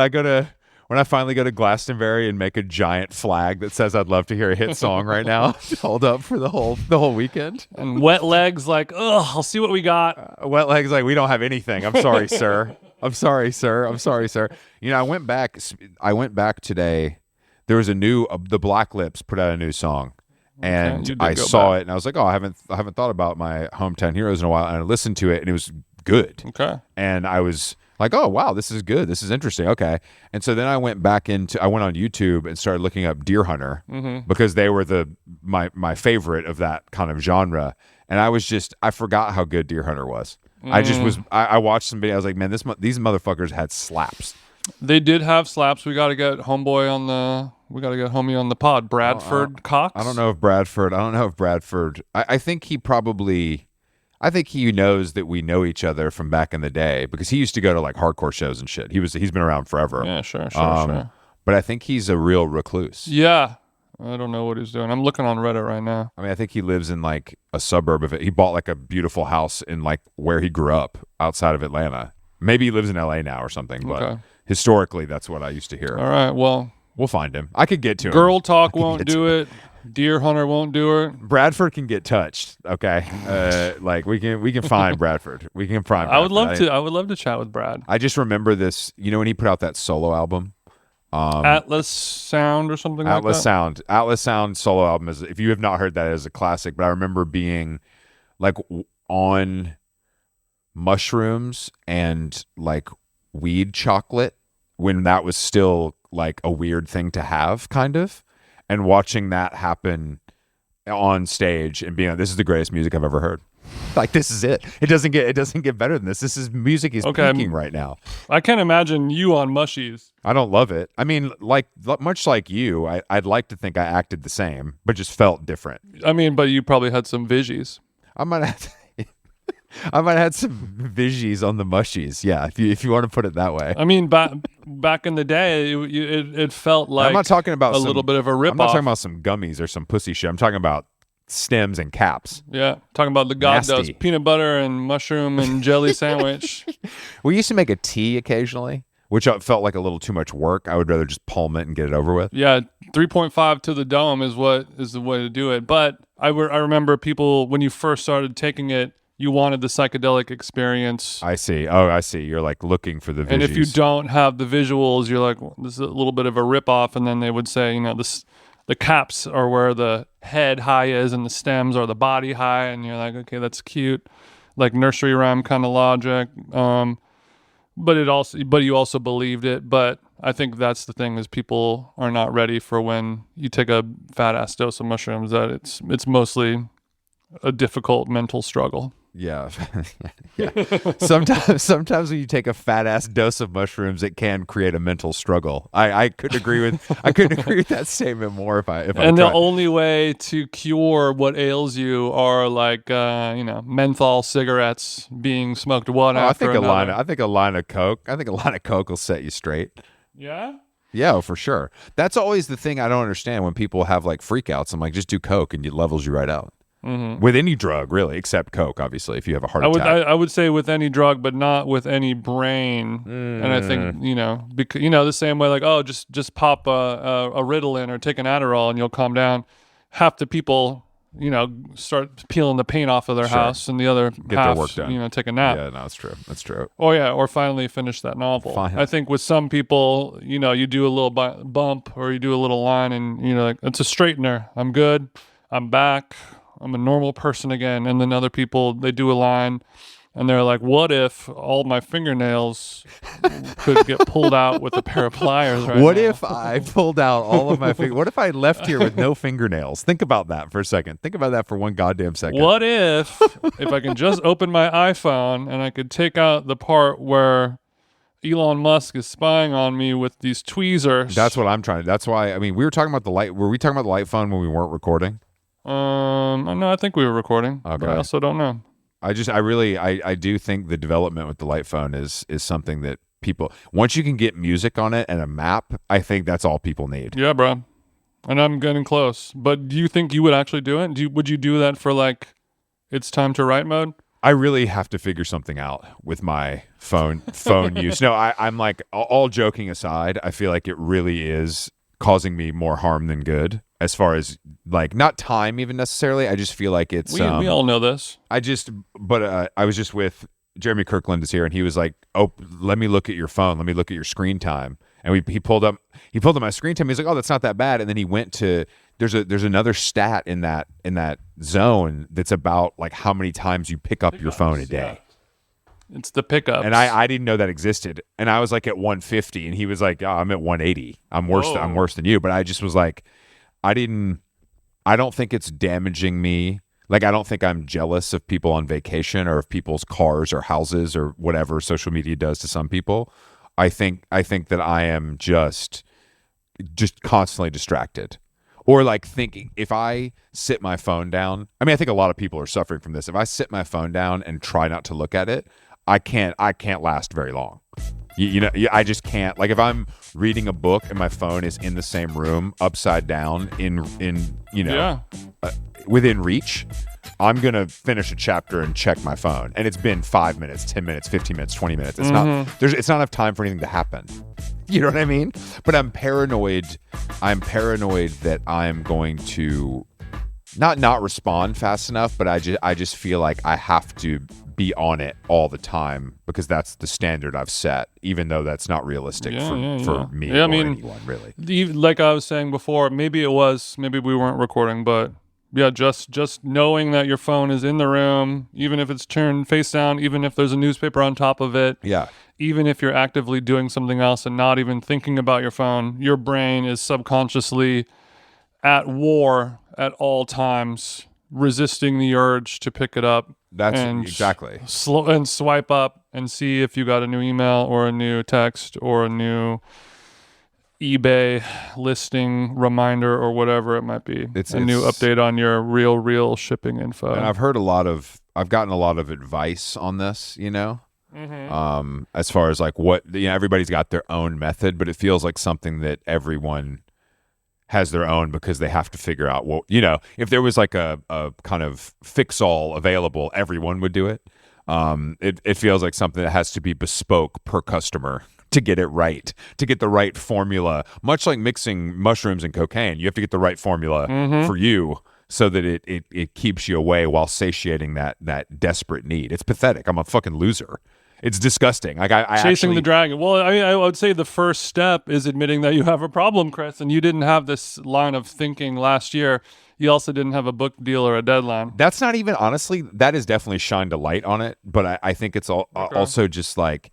I finally go to Glastonbury and make a giant flag that says I'd love to hear a hit song right now, hold up for the whole weekend. And Wet Legs like, ugh, I'll see what we got. Wet Legs like, we don't have anything. I'm sorry, sir. I'm sorry, sir. I'm sorry, sir. You know, I went back today. There was the Black Lips put out a new song. And I saw it and I was like, oh, I haven't thought about my hometown heroes in a while. And I listened to it and it was good. Okay. And I was like, oh wow, this is good. This is interesting. Okay. And so then I went on YouTube and started looking up Deer Hunter because they were my favorite of that kind of genre. And I forgot how good Deer Hunter was. I watched some video. I was like, man, these motherfuckers had slaps. They did have slaps. We got to get homie on the pod. Bradford Cox. I don't know if Bradford. I think he knows that we know each other from back in the day because he used to go to like hardcore shows and shit. He's been around forever. Yeah, sure. But I think he's a real recluse. Yeah. I don't know what he's doing. I'm looking on Reddit right now. I mean, I think he lives in like a suburb of it. He bought like a beautiful house in like where he grew up outside of Atlanta. Maybe he lives in LA now or something, but historically that's what I used to hear. All right, well, we'll find him. I could get to him. Girl Talk won't do it. Deer Hunter won't do it. Bradford can get touched. Okay, like we can find Bradford. We can find. Bradford. I would love to chat with Brad. I just remember this. You know when he put out that solo album, Atlas Sound or something like that. Atlas Sound solo album is. If you have not heard that, it is a classic. But I remember being like on mushrooms and like weed chocolate when that was still like a weird thing to have, kind of. And watching that happen on stage and being like, this is the greatest music I've ever heard. Like, this is it. It doesn't get better than this. This is music is peaking right now. I can't imagine you on mushies. I don't love it. I mean, like much like you, I'd like to think I acted the same, but just felt different. I mean, but you probably had some visuals. I might have had some visuals on the mushies. Yeah, if you want to put it that way. I mean, back in the day, it felt like I'm not talking about a little bit of a rip-off. I'm not talking about some gummies or some pussy shit. I'm talking about stems and caps. Yeah, talking about the Goddos peanut butter and mushroom and jelly sandwich. We used to make a tea occasionally, which felt like a little too much work. I would rather just palm it and get it over with. Yeah, 3.5 to the dome is the way to do it. But I remember people when you first started taking it, you wanted the psychedelic experience. I see. Oh, I see. You're like looking for the visuals. And if you don't have the visuals, you're like, well, this is a little bit of a ripoff. And then they would say, the caps are where the head high is and the stems are the body high. And you're like, okay, that's cute. Like nursery rhyme kind of logic. But you also believed it. But I think that's the thing is people are not ready for when you take a fat ass dose of mushrooms that it's mostly a difficult mental struggle. Yeah. Yeah. Sometimes when you take a fat ass dose of mushrooms, it can create a mental struggle. I couldn't agree with that statement more if I And the only way to cure what ails you are like menthol cigarettes being smoked one after another. I think a line of coke will set you straight. Yeah? Yeah, for sure. That's always the thing I don't understand when people have like freakouts. I'm like, just do coke and it levels you right out. Mm-hmm. With any drug, really, except coke, obviously, if you have a heart attack. I would say with any drug, but not with any brain. And I think, the same way, like, oh, just pop a Ritalin or take an Adderall and you'll calm down. Half the people, start peeling the paint off of their house and the other get half, their work done. Take a nap. Yeah, no, that's true. That's true. Or finally finish that novel. I think with some people, you do a little bump or you do a little line and, like, it's a straightener. I'm good. I'm back. I'm a normal person again. And then other people, they do a line and they're like, what if all my fingernails could get pulled out with a pair of pliers right What now? if I pulled out all of my what if I left here with no fingernails? Think about that for a second. Think about that for one goddamn second. What if I can just open my iPhone and I could take out the part where Elon Musk is spying on me with these tweezers? That's what I'm trying to. That's why, we were talking about the light. Were we talking about the light phone when we weren't recording? No, I think we were recording. Okay. But I also don't know. I do think the development with the light phone is something that people, once you can get music on it and a map, I think that's all people need. Yeah, bro. And I'm getting close. But do you think you would actually do it? Would you do that for like it's time to write mode? I really have to figure something out with my phone use. No, I'm like, all joking aside, I feel like it really is causing me more harm than good as far as like not time even necessarily. I just feel like it's We all know this. I was just with Jeremy Kirkland is here, and he was like, "Oh, let me look at your phone. Let me look at your screen time." And he pulled up my screen time. He's like, "Oh, that's not that bad." And then he went to there's another stat in that zone that's about like how many times you pick up your phone a day. Yeah. It's the pickups. And I didn't know that existed. And I was like at 150, and he was like, "Oh, I'm at 180. I'm worse than you." But I just was like, I don't think it's damaging me. Like, I don't think I'm jealous of people on vacation or of people's cars or houses or whatever social media does to some people. I think that I am just constantly distracted. Or like thinking, if I sit my phone down, I mean, I think a lot of people are suffering from this. If I sit my phone down and try not to look at it, I can't last very long. I just can't. Like if I'm reading a book and my phone is in the same room, upside down, within reach, I'm gonna finish a chapter and check my phone, and it's been 5 minutes, 10 minutes, 15 minutes, 20 minutes. It's not enough time for anything to happen. You know what I mean? But I'm paranoid that I'm going to not respond fast enough, but I just feel like I have to be on it all the time because that's the standard I've set, even though that's not realistic for me or anyone, really. Like I was saying before, maybe we weren't recording, but yeah, just knowing that your phone is in the room, even if it's turned face down, even if there's a newspaper on top of it, even if you're actively doing something else and not even thinking about your phone, your brain is subconsciously at war at all times, resisting the urge to pick it up. That's exactly. And swipe up and see if you got a new email or a new text or a new eBay listing reminder or whatever it might be. It's a new update on your real shipping info. And I've gotten a lot of advice on this, as far as like everybody's got their own method, but it feels like something that everyone has their own because they have to figure out if there was like a kind of fix-all available, everyone would do it. It feels like something that has to be bespoke per customer to get it right, to get the right formula. Much like mixing mushrooms and cocaine, you have to get the right formula for you so that it keeps you away while satiating that desperate need. It's pathetic. I'm a fucking loser. It's disgusting. Like I chasing the dragon. Well, I would say the first step is admitting that you have a problem, Chris, and you didn't have this line of thinking last year. You also didn't have a book deal or a deadline. That's not even, honestly, that has definitely shined a light on it. But I think it's also just like,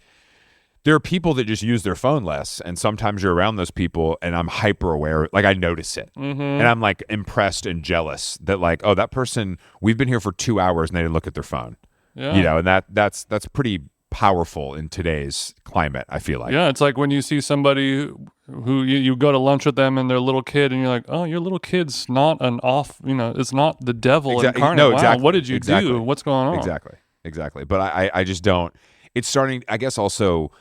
there are people that just use their phone less, and sometimes you're around those people, and I'm hyper aware. Like I notice it, and I'm like impressed and jealous that like, oh, that person, we've been here for 2 hours and they didn't look at their phone. Yeah, and that's pretty powerful in today's climate, I feel like. Yeah, it's like when you see somebody who you go to lunch with them and they're a little kid, and you're like, oh, your little kid's not it's not the devil incarnate. No, exactly. Wow, what did you do? What's going on? Exactly. But I just don't. It's starting, I guess also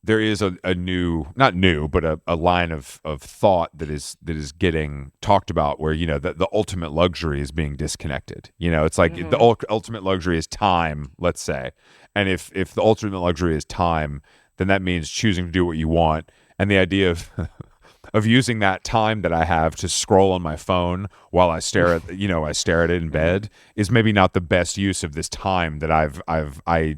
there is a new, not new, but a line of thought that is getting talked about where, the ultimate luxury is being disconnected. It's like the ultimate luxury is time, let's say. And if the ultimate luxury is time, then that means choosing to do what you want. And the idea of using that time that I have to scroll on my phone while I stare at it in bed is maybe not the best use of this time that I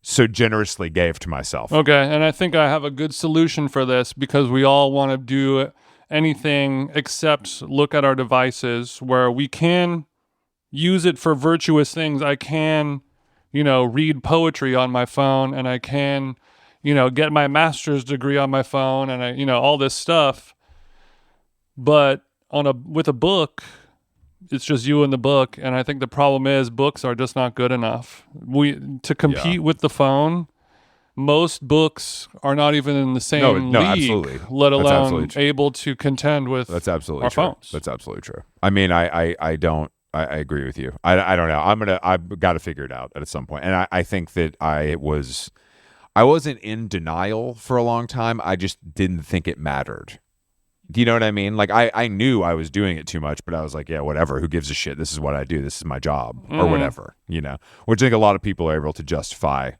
so generously gave to myself. Okay, and I think I have a good solution for this because we all want to do anything except look at our devices where we can use it for virtuous things. I can, read poetry on my phone, and I can, get my master's degree on my phone, and I, all this stuff. But with a book, it's just you and the book, and I think the problem is books are just not good enough. To compete with the phone, most books are not even in the same league, absolutely. Let alone able to contend with our phones. That's absolutely true. I mean, I agree with you. I don't know. I've got to figure it out at some point. And I think that I wasn't in denial for a long time. I just didn't think it mattered. Do you know what I mean? Like I knew I was doing it too much, but I was like, yeah, whatever. Who gives a shit? This is what I do. This is my job or whatever, which I think a lot of people are able to justify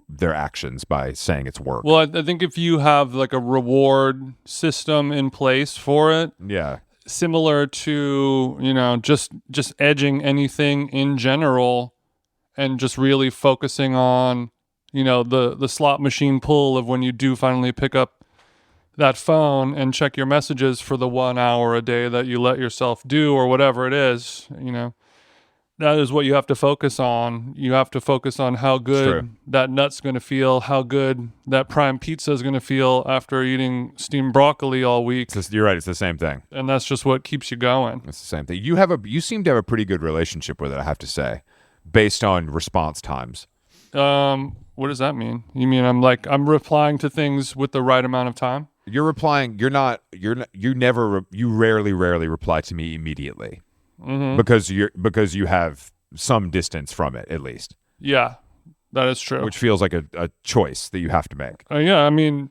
their actions by saying it's work. Well, I think if you have like a reward system in place for it, Yeah. similar to, just edging anything in general and just really focusing on, the slot machine pull of when you do finally pick up that phone and check your messages for the 1 hour a day that you let yourself do or whatever it is, that is what you have to focus on. You have to focus on how good that nut's going to feel, how good that prime pizza is going to feel after eating steamed broccoli all week. You're right. It's the same thing. And that's just what keeps you going. It's the same thing. You seem to have a pretty good relationship with it, I have to say, based on response times. What does that mean? You mean I'm replying to things with the right amount of time? You're replying. You rarely reply to me immediately. Mm-hmm. Because you have some distance from it, at least. Yeah, that is true. Which feels like a choice that you have to make. Yeah, I mean,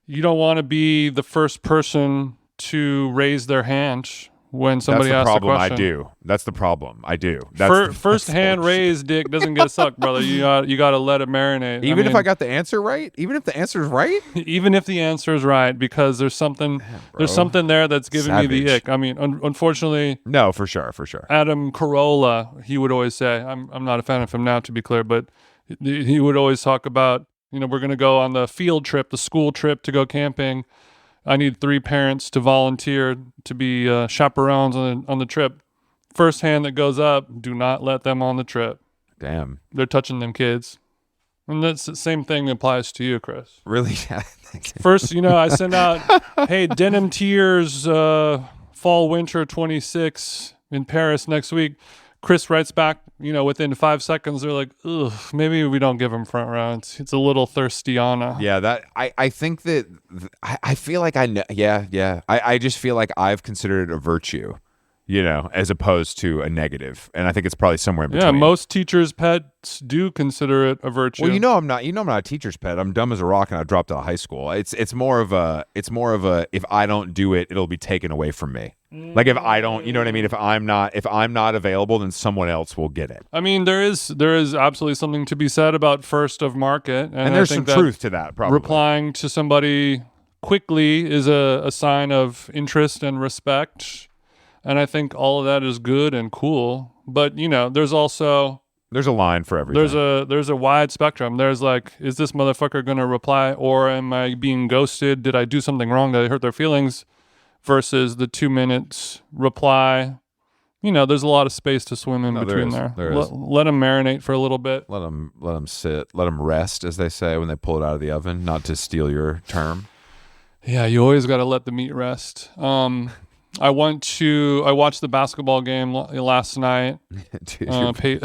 you don't want to be the first person to raise their hand when somebody asks a question. That's the problem. I do. First hand raised dick doesn't get sucked, brother. You got to let it marinate. Even if I got the answer right? Even if the answer is right? Even if the answer is right, because there's something there that's giving me the ick. I mean, unfortunately. No, for sure. Adam Carolla, he would always say, I'm not a fan of him now, to be clear, but he would always talk about, we're going to go on the field trip, the school trip to go camping. I need 3 parents to volunteer to be chaperones on the trip. First hand that goes up, do not let them on the trip. Damn. They're touching them kids. And that's the same thing that applies to you, Chris. Really? First, I send out, hey, Denim Tears, fall winter 26 in Paris next week. Chris writes back, within 5 seconds, they're like, ugh, maybe we don't give him front row. It's a little thirstiana. Yeah, I think that, I feel like I know, yeah. I just feel like I've considered it a virtue, as opposed to a negative. And I think it's probably somewhere in between. Yeah, most teachers' pets do consider it a virtue. Well, I'm not a teacher's pet. I'm dumb as a rock and I dropped out of high school. It's more of a, if I don't do it, it'll be taken away from me. Like if I don't, you know what I mean? If I'm not available, then someone else will get it. I mean, there is absolutely something to be said about first of market. And there's some truth to that, probably. Replying to somebody quickly is a sign of interest and respect. And I think all of that is good and cool. But, there's also... There's a line for everything. There's a wide spectrum. There's like, is this motherfucker going to reply, or am I being ghosted? Did I do something wrong? Did I hurt their feelings? Versus the 2 minutes reply. There's a lot of space to swim in between there. Let them marinate for a little bit. Let them sit. Let them rest, as they say when they pull it out of the oven. Not to steal your term. Yeah, you always got to let the meat rest. I watched the basketball game last night. Dude,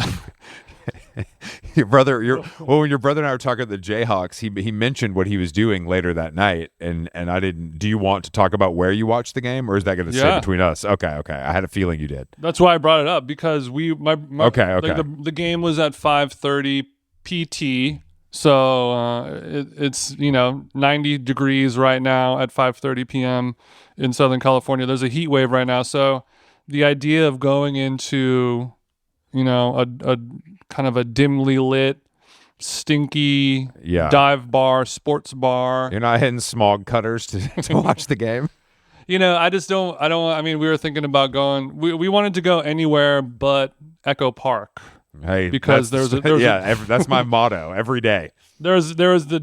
when your brother and I were talking to the Jayhawks, he mentioned what he was doing later that night, and I didn't. Do you want to talk about where you watched the game, or is that going to stay between us? Okay. I had a feeling you did. That's why I brought it up, because Okay. Like the game was at 5:30 PT, so it's 90 degrees right now at 5:30 p.m. in Southern California. There's a heat wave right now, so the idea of going into a kind of a dimly lit, stinky dive bar, sports bar. You're not hitting smog cutters to watch the game? I mean, we were thinking about going, we wanted to go anywhere but Echo Park. Hey, because that's my motto every day. There was the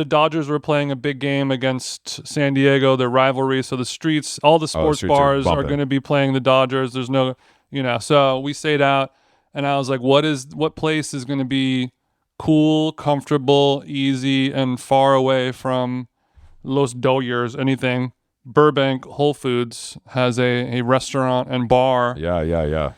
Dodgers were playing a big game against San Diego, their rivalry. So all the sports bars are going to be playing the Dodgers. There's no, so we stayed out. And I was like, what place is going to be cool, comfortable, easy, and far away from Los Dodgers, anything? Burbank Whole Foods has a restaurant and bar. Yeah.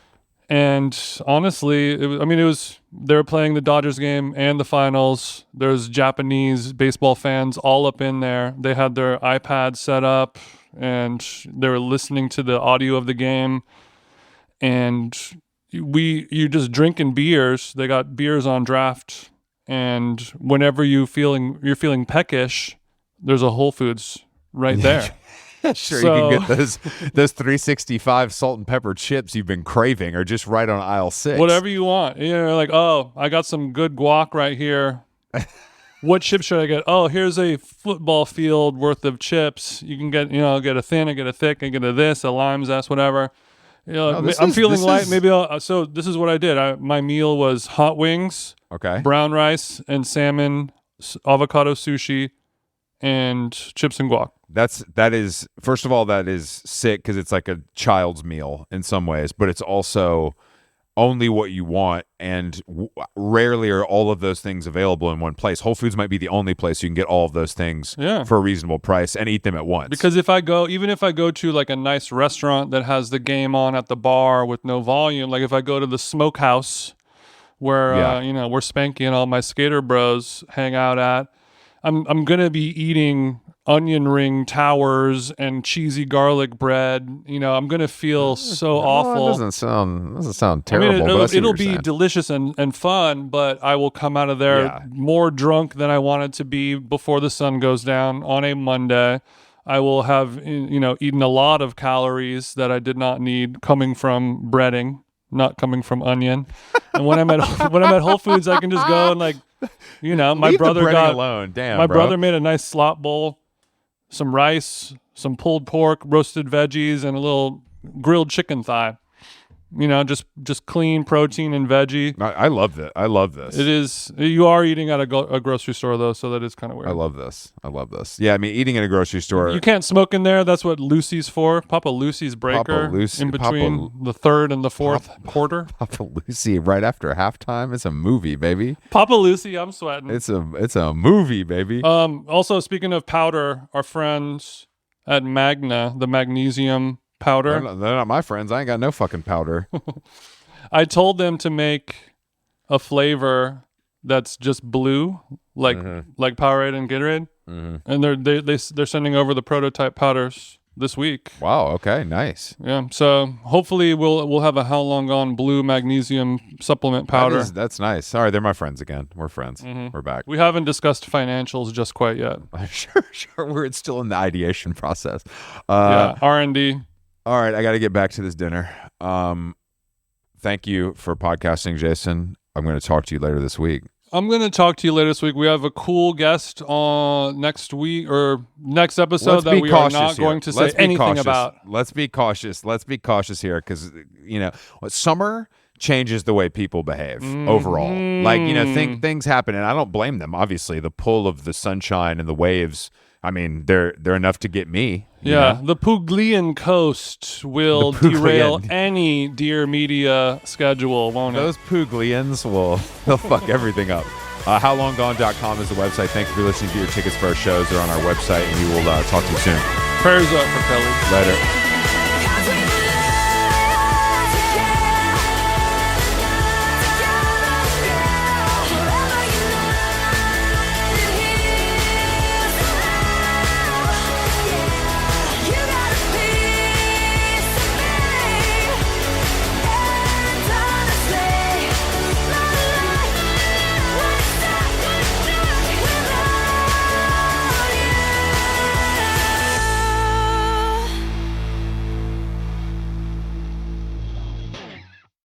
And honestly, they were playing the Dodgers game and the finals. There's Japanese baseball fans all up in there. They had their iPads set up, and they were listening to the audio of the game. And you're just drinking beers. They got beers on draft, and whenever you're feeling peckish, there's a Whole Foods right there. Sure, So- you can get those 365 salt and pepper chips you've been craving, or just right on aisle 6. Whatever you want. You're like, oh, I got some good guac right here. What chips should I get? Oh, here's a football field worth of chips. You can get, get a thin, I get a thick, I get a this, a lime zest, whatever. I'm feeling light. Maybe so this is what I did. My meal was hot wings, Okay. brown rice, and salmon, avocado sushi, and chips and guac. That is first of all, that is sick because it's like a child's meal in some ways, but it's also only what you want, and rarely are all of those things available in one place. Whole Foods might be the only place you can get all of those things for a reasonable price and eat them at once. Because even if I go to like a nice restaurant that has the game on at the bar with no volume, like if I go to the Smokehouse where where Spanky and all my skater bros hang out at, I'm gonna be eating onion ring towers and cheesy garlic bread. I'm gonna feel so awful. It doesn't sound terrible. But it'll be delicious and fun, but I will come out of there more drunk than I wanted to be before the sun goes down on a Monday. I will have eaten a lot of calories that I did not need coming from breading, not coming from onion. And when I'm at Whole Foods, I can just go and my Leave brother the breading got alone. Damn, my bro. brother made a nice slop bowl, some rice, some pulled pork, roasted veggies, and a little grilled chicken thigh. Just clean protein and veggie. I love that. I love this. It is. You are eating at a grocery store though, so that is kind of weird. I love this. Yeah, I mean, eating in a grocery store. You can't smoke in there. That's what Lucy's for. Papa Lucy's breaker. Lucy- in between the third and the fourth quarter. Papa Lucy right after halftime. It's a movie, baby. Papa Lucy, I'm sweating. It's a movie, baby. Also, speaking of powder, our friends at Magna, the magnesium powder. They're not my friends. I ain't got no fucking powder. I told them to make a flavor that's just blue, like Powerade and Gatorade, and they're sending over the prototype powders this week. Wow. Okay. Nice. Yeah. So hopefully we'll have a How Long Gone blue magnesium supplement powder. That's nice. Sorry, they're my friends again. We're friends. We're back. We haven't discussed financials just quite yet. Sure. We're still in the ideation process. R&D. All right, I got to get back to this dinner. Thank you for podcasting, Jason. I'm going to talk to you later this week. I'm going to talk to you later this week. We have a cool guest on next week or next episode that we are not going to say anything about. Let's be cautious. Let's be cautious here because, summer changes the way people behave overall. Like, things happen, and I don't blame them. Obviously, the pull of the sunshine and the waves, I mean, they're enough to get me. Yeah, the Puglian coast will derail any Dear Media schedule, won't it? Those Puglians they'll fuck everything up. HowLongGone.com is the website. Thank you for listening to your tickets for our shows. They're on our website, and we will talk to you soon. Prayers up for Kelly. Later.